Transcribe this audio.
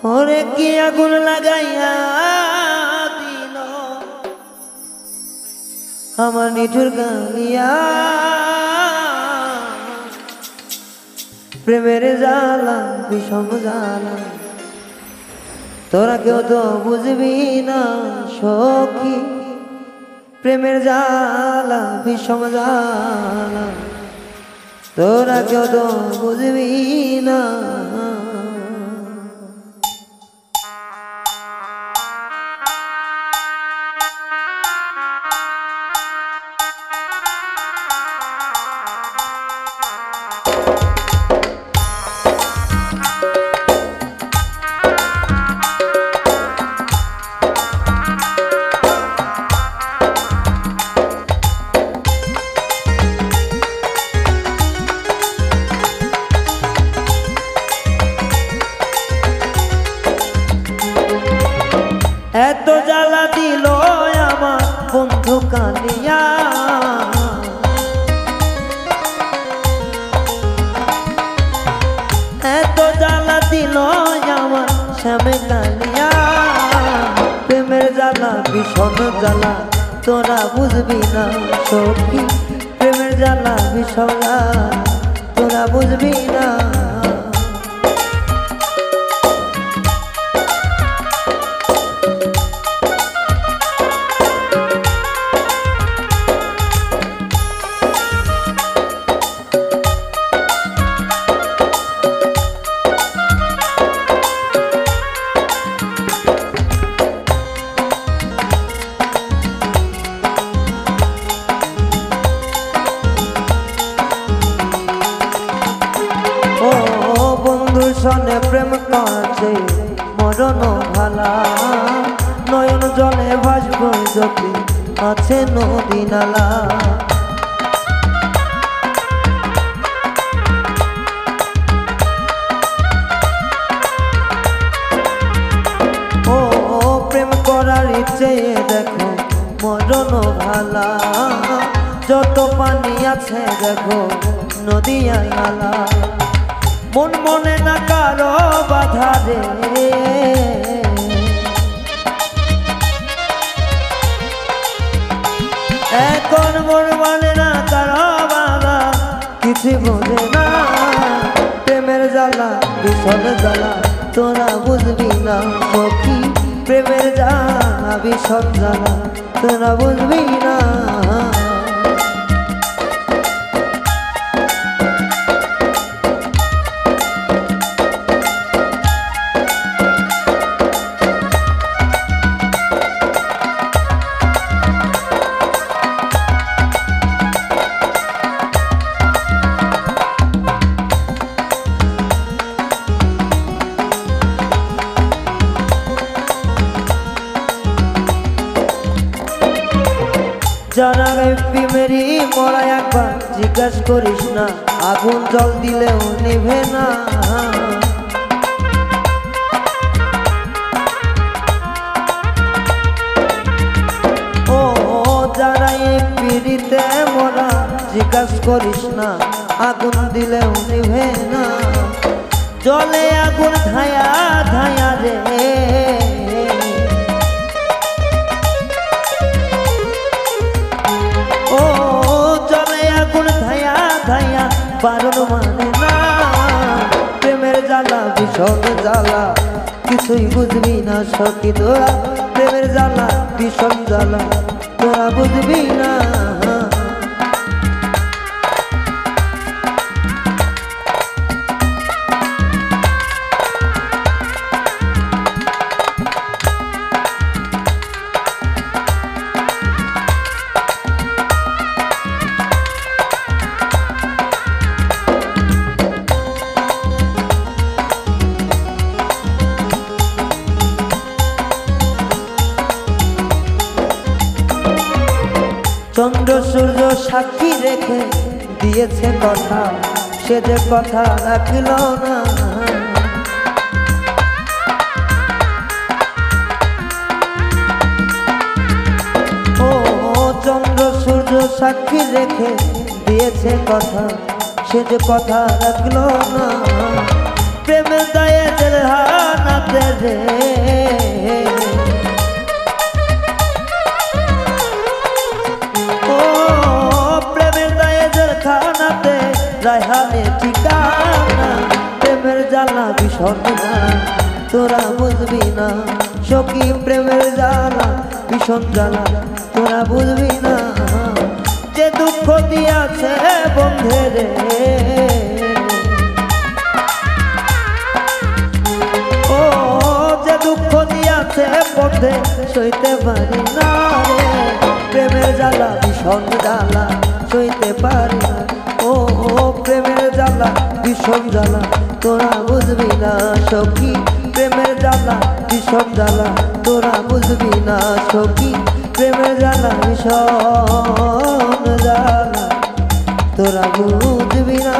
ওরে কি আগুন লাগাইয়া দিল আমার নিঠুর গালিয়া, প্রেমের জ্বালা বিষম জ্বালা তোরা কেউ তো বুঝবি না সখী, প্রেমের জ্বালা বিষম জ্বালা তোরা কেউ তো বুঝবি না। এত জ্বালা দিল আমার বন্ধু কালিয়া, এত জ্বালা দিল আমার শ্যামে কালিয়া, প্রেমের জ্বালা ভীষণ জ্বালা তোরা বুঝবি না সখী, প্রেমের জ্বালা ভীষণ জ্বালা তোরা বুঝবি না। সনে প্রেম কাছে মরণ ভালা, নয়ন জলে ভাসব যদি আছে নদী নালা, ও প্রেম করার ইচ্ছে দেখো মরণ ভালা, যত পানি আছে দেখো নদী আর নালা, মন মনে না কারো বাধা রে, এখন মন মানে না কারো বাধা, কিছু বোঝে না প্রেমের জ্বালা ভীষণ জ্বালা তোরা বুঝবি না সখী, প্রেমের জ্বালা ভীষণ জ্বালা তোরা বুঝবি না। জানা প্রেমেরই মরা একবার জিজ্ঞাস করিস না, আগুন জল দিলেও নিভে না, ও যারা এই পিড়িতে মরা জিজ্ঞাস করিস না, আগুন দিলেও নিভে না, জলে আগুন ধায়া ধায়া রে, ও জলে আগুন ধায়া ধায়া বারণ মানে না, প্রেমের জ্বালা ভীষণ জ্বালা কিছুই বুঝবি না সখী তোরা, প্রেমের জ্বালা ভীষণ জ্বালা তোরা বুঝবি না। চন্দ্র সূর্য সাক্ষী রেখে দিয়েছে কথা, সে যে কথা রাখল না, ও চন্দ্র সূর্য সাক্ষী রেখে দিয়েছে কথা, সে যে কথা রাখল না, প্রেমের দায়ে জেলহানা খানাতে রে ও প্রেমের দায়ে জেলখানাতে রায়হানে ঠিকানা প্রেমের জ্বালা ভীষণ জ্বালা তোরা বুঝবি না সখী প্রেমের জ্বালা ভীষণ জ্বালা তোরা বুঝবি না যে দুঃখ দিয়াছে বন্ধে রে ও যে দুঃখ দিয়াছে বন্ধে সইতে পারি না রে প্রেমের জ্বালা ভীষণ জ্বালা সইতে পারি না ও প্রেমের জ্বালা ভীষণ জ্বালা তোরা বুঝবি না সখী প্রেমের জ্বালা ভীষণ জ্বালা তোরা বুঝবি না সখী প্রেমের জ্বালা ভীষণ জ্বালা তোরা বুঝবি না।